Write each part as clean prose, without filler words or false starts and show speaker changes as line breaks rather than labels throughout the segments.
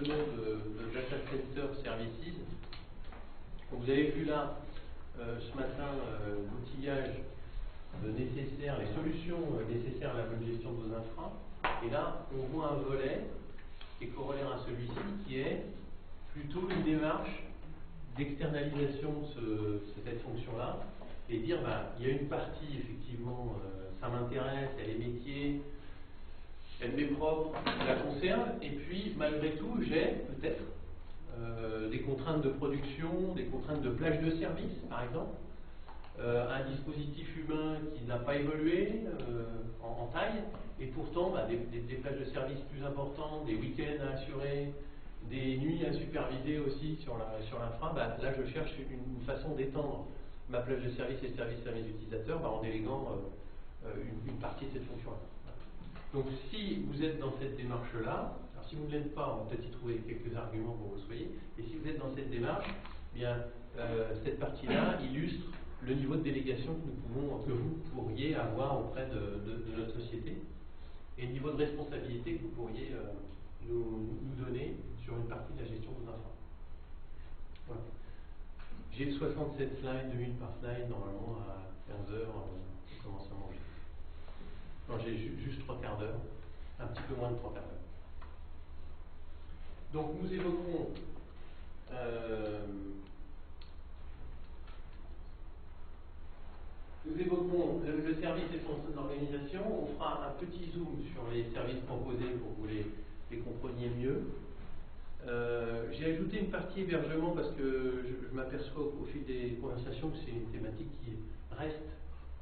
nom de Data Center Services. Vous avez vu là, ce matin, l'outillage nécessaire, les solutions nécessaires à la bonne gestion de vos infras. Et là, on voit un volet qui est corollaire à celui-ci, qui est plutôt une démarche d'externalisation de cette fonction-là, et dire, il y a une partie, effectivement, ça m'intéresse, elle est métier, elle m'est propre, elle la concerne, et puis, malgré tout, j'ai peut-être des contraintes de production, des contraintes de plage de service, par exemple, un dispositif humain qui n'a pas évolué en taille, et pourtant des plages de service plus importantes, des week-ends à assurer, des nuits à superviser aussi sur l'infra. Là je cherche une façon d'étendre ma plage de service et service à mes utilisateurs en déléguant une partie de cette fonction-là. Donc si vous êtes dans cette démarche-là, alors si vous ne l'êtes pas, on va peut-être y trouver quelques arguments pour que vous le soyez, et si vous êtes dans cette démarche, cette partie-là illustre le niveau de délégation que vous pourriez avoir auprès de notre société et le niveau de responsabilité que vous pourriez nous donner sur une partie de la gestion de vos infras. Voilà. J'ai 67 slides, 2 minutes par slide, normalement à 15 heures, on commence à manger. Non, j'ai juste 3 quarts d'heure, un petit peu moins de 3 quarts d'heure. Donc nous évoquerons le service et son organisation. On fera un petit zoom sur les services proposés pour que vous les compreniez mieux. J'ai ajouté une partie hébergement parce que je m'aperçois au fil des conversations que c'est une thématique qui reste,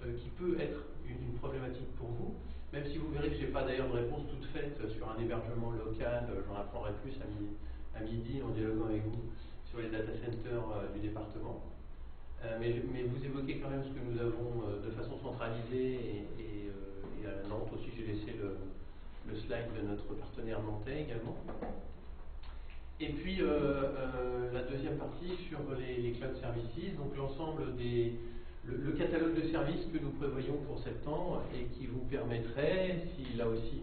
qui peut être une problématique pour vous, même si vous verrez que je n'ai pas d'ailleurs de réponse toute faite sur un hébergement local. J'en apprendrai plus à midi en dialoguant avec vous sur les data centers du département. Mais vous évoquez quand même ce que nous avons de façon centralisée et à Nantes aussi. J'ai laissé le slide de notre partenaire nantais également. Et puis la deuxième partie sur les cloud services, donc l'ensemble le catalogue de services que nous prévoyons pour septembre et qui vous permettrait, si là aussi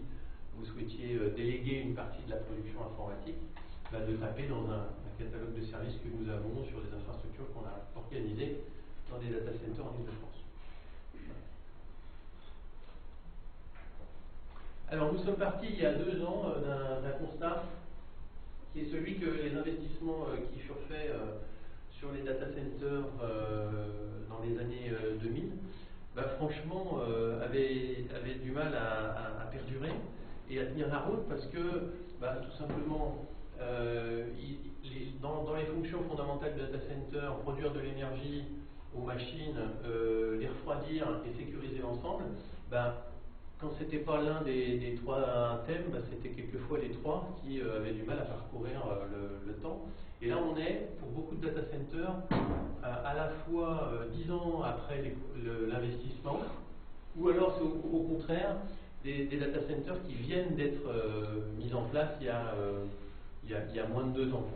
vous souhaitiez déléguer une partie de la production informatique, de taper dans un catalogue de services que nous avons sur des infrastructures qu'on a organisées dans des data centers en Ile-de-France. Alors nous sommes partis il y a 2 ans d'un constat qui est celui que les investissements qui furent faits sur les data centers dans les années 2000, franchement, avaient du mal à perdurer et à tenir la route parce que, tout simplement, dans les fonctions fondamentales du data center, produire de l'énergie aux machines, les refroidir et sécuriser l'ensemble, quand ce n'était pas l'un des 3 thèmes, c'était quelquefois les 3 qui avaient du mal à parcourir le temps. Et là, on est, pour beaucoup de data centers, à la fois 10 ans après l'investissement, ou alors c'est au contraire des data centers qui viennent d'être mis en place il y a moins de 2 ans.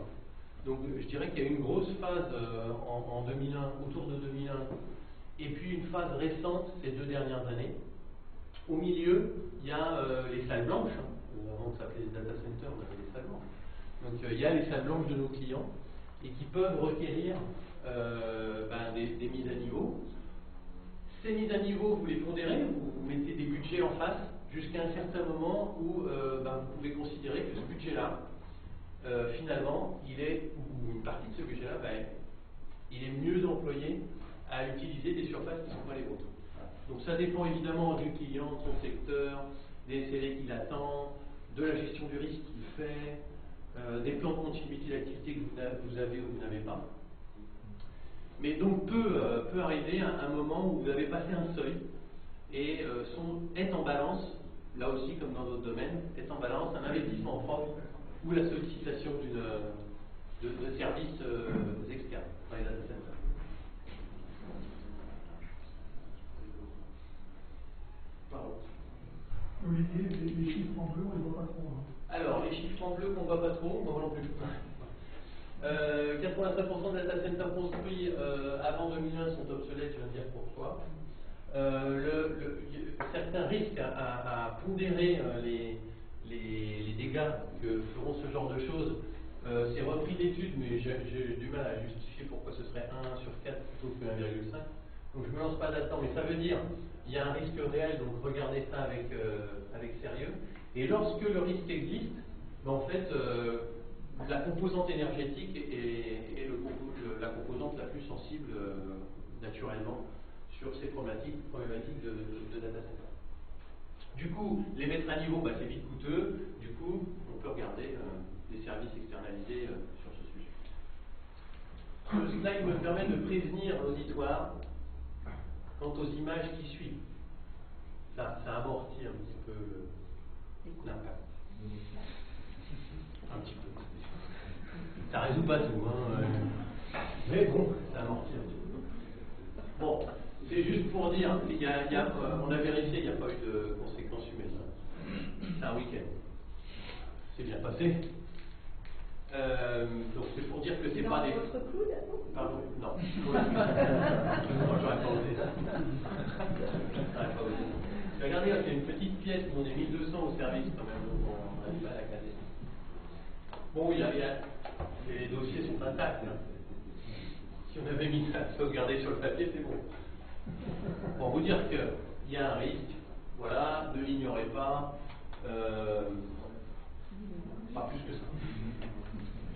Donc je dirais qu'il y a eu une grosse phase en 2001, autour de 2001, et puis une phase récente ces 2 dernières années. Au milieu, il y a les salles blanches. Avant de s'appeler les data centers, on avait les salles blanches. Donc il y a les salles blanches de nos clients et qui peuvent requérir des mises à niveau. Ces mises à niveau, vous les pondérez, vous mettez des budgets en face jusqu'à un certain moment où vous pouvez considérer que ce budget-là, finalement, ou une partie de ce budget-là, il est mieux employé à utiliser des surfaces qui ne sont pas les vôtres. Donc ça dépend évidemment du client, de son secteur, des SLA qu'il attend, de la gestion du risque qu'il fait, des plans de continuité d'activité que vous avez ou vous n'avez pas. Mais donc peut arriver un moment où vous avez passé un seuil et est en balance, là aussi comme dans d'autres domaines, est en balance un investissement propre ou la sollicitation de services externes dans les data centers.
Olivier, les chiffres en bleu, on les voit pas trop.
Alors, les chiffres en bleu qu'on voit pas trop, moi non plus. 85% des data centers construits avant 2001 sont obsolètes, je viens de dire pourquoi. Certains risquent à pondérer les dégâts que feront ce genre de choses pris l'étude, mais j'ai du mal à justifier pourquoi ce serait 1 sur 4 plutôt que 1,5. Donc je ne me lance pas là-dedans, mais ça veut dire qu'il y a un risque réel, donc regardez ça avec sérieux. Et lorsque le risque existe, ben en fait, la composante énergétique est la composante la plus sensible naturellement sur ces problématiques de data center. Du coup, les mettre à niveau, bah, c'est vite coûteux. Du coup, on peut regarder des services externalisés sur ce sujet. Ce slide me permet de prévenir l'auditoire quant aux images qui suivent. Ça amortit un petit peu l'impact. Un petit peu. Ça résout pas tout, hein. Mais bon, ça amortit un petit peu. Bon, c'est juste pour dire, on a vérifié, il n'y a pas eu de conséquences humaines. C'est un week-end. C'est bien passé. Donc c'est pour dire que c'est pas des...
Votre coude,
Pardon, non. Non, j'aurais pas osé. Regardez, il y a une petite pièce où on est 1200 au service quand même, donc on n'arrive pas à la caser. Bon, les dossiers sont intacts. Hein. Si on avait mis ça sauvegardé sur le papier, c'est bon. Pour vous dire qu'il y a un risque, voilà, ne l'ignorez pas, pas plus que ça.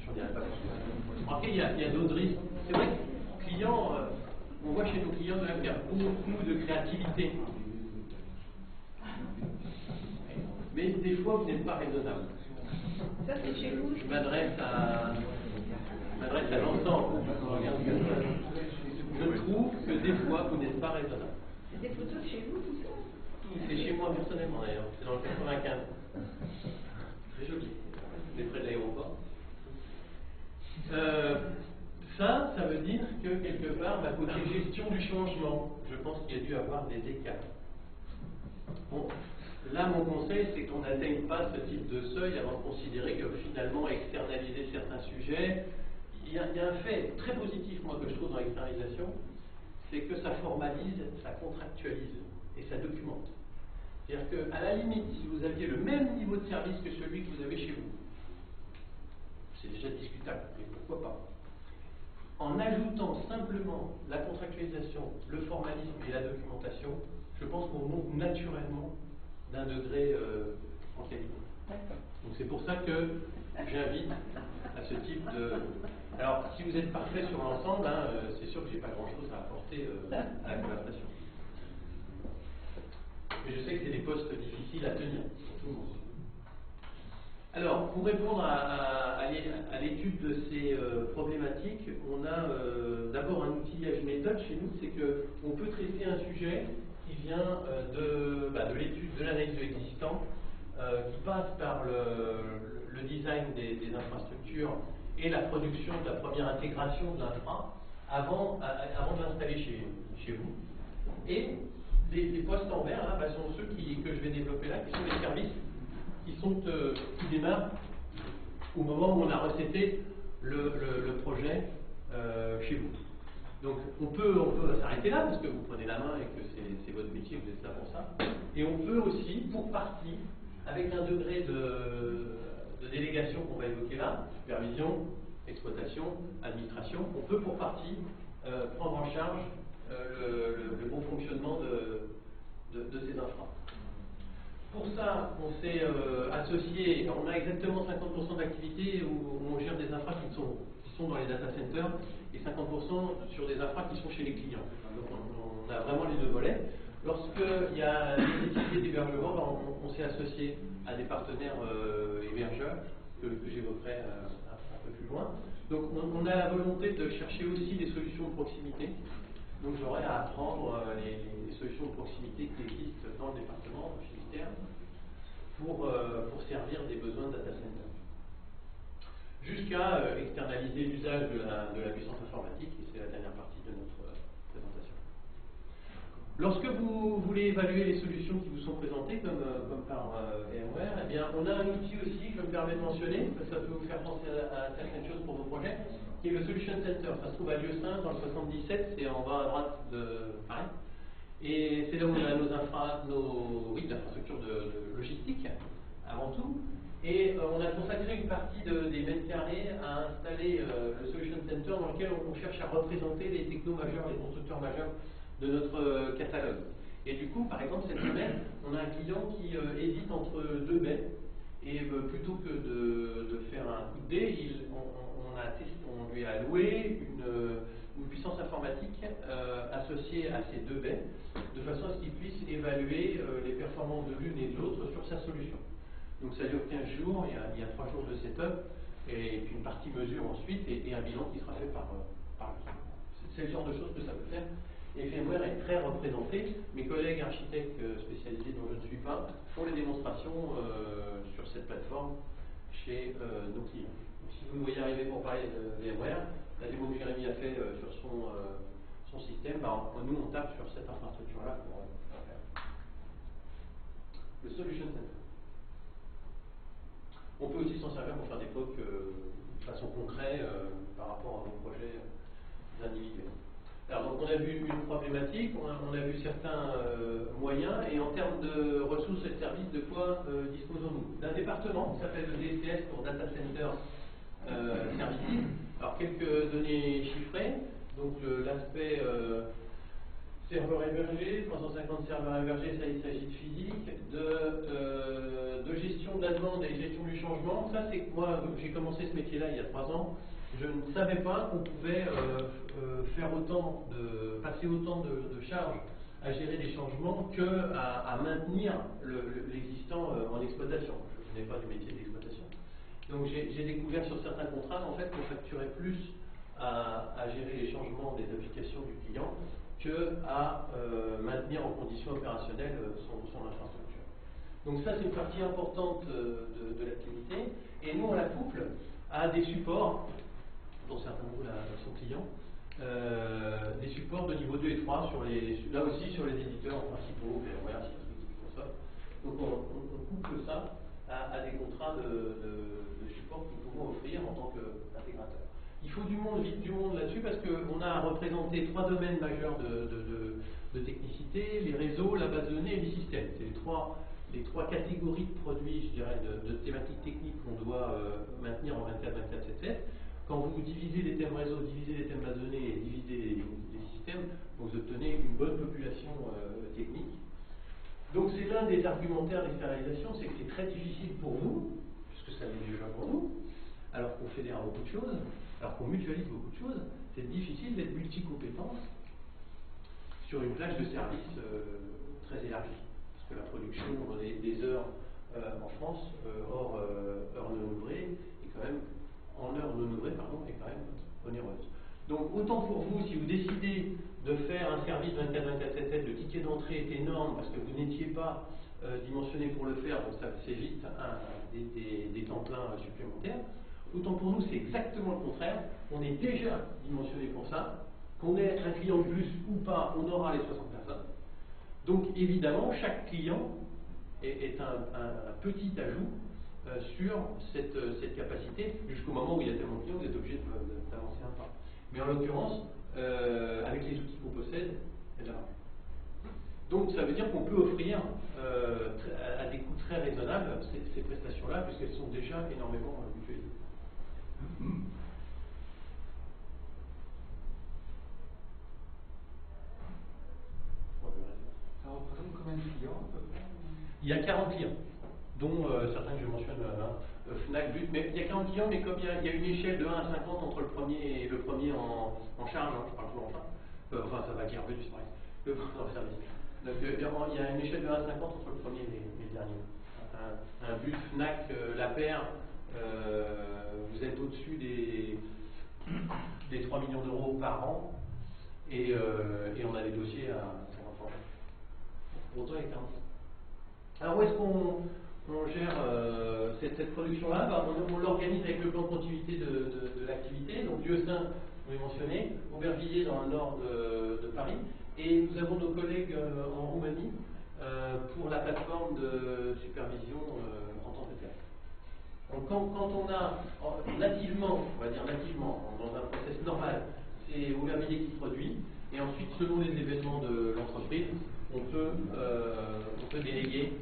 Je n'en dirais pas plus que ça. Après, il y a d'autres risques. C'est vrai que clients, on voit chez nos clients qu'il y a beaucoup de créativité. Mais des fois, vous n'êtes pas raisonnable.
Ça, c'est chez vous.
Je m'adresse à l'ensemble. Je trouve que des fois, vous n'êtes pas raisonnable.
C'est des photos de chez vous, tout ça?
C'est chez moi personnellement d'ailleurs. C'est dans le 95. Très joli. Les près de l'aéroport. Ça veut dire que quelque part, côté gestion du changement, je pense qu'il y a dû avoir des écarts. Bon, là, mon conseil, c'est qu'on n'atteigne pas ce type de seuil avant de considérer que finalement, externaliser certains sujets, il y a un fait très positif, moi, que je trouve dans l'externalisation, c'est que ça formalise, ça contractualise et ça documente. C'est-à-dire qu'à la limite, si vous aviez le même niveau de service que celui que vous avez chez vous, c'est déjà discutable, mais pourquoi pas? En ajoutant simplement la contractualisation, le formalisme et la documentation, je pense qu'on monte naturellement d'un degré en qualité. Donc c'est pour ça que j'invite à ce type de... Alors, si vous êtes parfait sur l'ensemble, hein, c'est sûr que j'ai pas grand-chose à apporter à la conversation. Mais je sais que c'est des postes difficiles à tenir pour tout le monde. Alors, pour répondre à l'étude de ces problématiques, on a d'abord un outillage méthode chez nous, c'est qu'on peut traiter un sujet qui vient de l'étude de l'analyse de l'existant, qui passe par le design des infrastructures et la production de la première intégration de l'infra avant de l'installer chez vous. Et les postes en vert là, sont ceux que je vais développer là, qui sont les services qui démarrent au moment où on a recetté le projet chez vous. Donc on peut s'arrêter là parce que vous prenez la main et que c'est votre métier, vous êtes là pour ça. Et on peut aussi, pour partie, avec un degré de délégation qu'on va évoquer là, supervision, exploitation, administration, on peut pour partie prendre en charge le bon fonctionnement de ces infras. Pour ça, on s'est associé, on a exactement 50% d'activités où on gère des infras qui sont dans les data centers et 50% sur des infras qui sont chez les clients. Donc on a vraiment les deux volets. Lorsqu'il y a des nécessités d'hébergement, on s'est associé à des partenaires hébergeurs que j'évoquerai un peu plus loin. Donc on a la volonté de chercher aussi des solutions de proximité. Donc j'aurai à apprendre les solutions de proximité qui existent dans le département, chez l'ITER, pour servir des besoins de data center. Jusqu'à externaliser l'usage de la puissance informatique, et c'est la dernière partie de notre présentation. Lorsque vous voulez évaluer les solutions qui vous sont présentées, comme par VMware, eh bien, on a un outil aussi que je me permets de mentionner, parce que ça peut vous faire penser à certaines choses pour vos projets, qui est le Solution Center. Ça se trouve à Lieu-Saint, dans le 77, c'est en bas à droite de Paris. Et c'est là où on a nos infrastructures de logistique, avant tout. Et on a consacré une partie des mètres carrés à installer le Solution Center dans lequel on cherche à représenter les technos majeurs, les constructeurs majeurs de notre catalogue. Et du coup, par exemple, cette semaine, on a un client qui hésite entre deux baies. Et plutôt que de faire un coup de dé, on lui a alloué une puissance informatique associée à ces deux baies, de façon à ce qu'il puisse évaluer les performances de l'une et de l'autre sur sa solution. Donc ça dure 15 jours, il y a 3 jours de setup, et puis une partie mesure ensuite, et un bilan qui sera fait par lui. C'est le genre de choses que ça peut faire. Et VMware est très représenté. Mes collègues architectes spécialisés dont je ne suis pas font les démonstrations sur cette plateforme chez nos clients. Donc, si vous me voyez arriver pour parler de VMware, la démo que Jérémy a fait sur son système, nous on tape sur cette infrastructure-là pour faire. Le Solution Center. On peut aussi s'en servir pour faire des POC de façon concrète par rapport à vos projets individuels. Alors, donc on a vu une problématique, on a vu certains moyens, et en termes de ressources et de services, de quoi disposons-nous? D'un département qui s'appelle le DCS pour Data Center Services. Alors, quelques données chiffrées. Donc, l'aspect serveur hébergé, 350 serveurs hébergés, ça il s'agit de physique, de gestion de la demande et gestion du changement. Ça, c'est que moi, j'ai commencé ce métier-là il y a 3 ans. Je ne savais pas qu'on pouvait passer autant de charges à gérer des changements qu'à maintenir l'existant en exploitation. Je n'ai pas du métier d'exploitation. Donc j'ai découvert sur certains contrats en fait qu'on facturait plus à gérer les changements des applications du client qu'à maintenir en condition opérationnelle son infrastructure. Donc ça, c'est une partie importante de l'activité. Et nous, on la couple à des supports, dont certains sont clients, des supports de niveau 2 et 3, là aussi sur les éditeurs principaux, VMware, Citrix, Microsoft. Donc on couple ça à des contrats de support que nous pouvons offrir en tant qu'intégrateur. Il faut vite du monde là-dessus, parce qu'on a représenté 3 domaines majeurs de technicité: les réseaux, la base de données et les systèmes. C'est les trois catégories de produits, je dirais, de thématiques techniques qu'on doit maintenir en 24/7. Quand vous divisez les thèmes réseau, divisez les thèmes base de données et divisez les systèmes, vous obtenez une bonne population technique. Donc c'est l'un des argumentaires d'externalisation, c'est que c'est très difficile pour vous, puisque ça l'est déjà pour nous, alors qu'on fédère beaucoup de choses, alors qu'on mutualise beaucoup de choses, c'est difficile d'être multi-compétent sur une plage de services très élargie. Parce que la production des heures en France, hors heures non ouvrées, est quand même est quand même onéreuse. Donc autant pour vous, si vous décidez de faire un service 24/7, le ticket d'entrée est énorme parce que vous n'étiez pas dimensionné pour le faire, donc ça c'est vite des temps pleins supplémentaires. Autant pour nous, c'est exactement le contraire. On est déjà dimensionné pour ça. Qu'on ait un client de plus ou pas, on aura les 60 personnes. Donc évidemment, chaque client est un petit ajout sur cette capacité, jusqu'au moment où il y a tellement de clients, vous êtes obligé d'avancer un pas. Mais en l'occurrence, avec les outils qu'on possède, il y a de la marge. Donc ça veut dire qu'on peut offrir à des coûts très raisonnables ces prestations-là, puisqu'elles sont déjà énormément mutualisées.
Ça représente combien de clients à peu près?
Il y a 40 clients, dont certains que je mentionne, Fnac, But, mais il y a 40 clients, mais comme il y a une échelle de 1 à 50 entre le premier en charge, je parle toujours enfin ça va dire But, c'est pareil, le premier en service. Donc il y a une échelle de 1 à 50 entre le premier et les derniers. Un But, Fnac, La Paire, vous êtes au-dessus des 3 millions d'euros par an, et on a des dossiers à 50 ans. Autant les 40. Alors où est-ce qu'on gère cette production-là? On l'organise avec le plan de continuité de l'activité. Donc Lieu-Saint, vous l'avez mentionné, Aubervilliers dans le nord de Paris, et nous avons nos collègues en Roumanie pour la plateforme de supervision en temps de terre. Donc quand on a nativement, on va dire nativement, dans un process normal, c'est Aubervilliers qui produit, et ensuite selon les événements de l'entreprise, on peut déléguer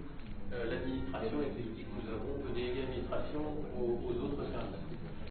l'administration avec les outils que nous avons, on peut déléguer l'administration aux autres services.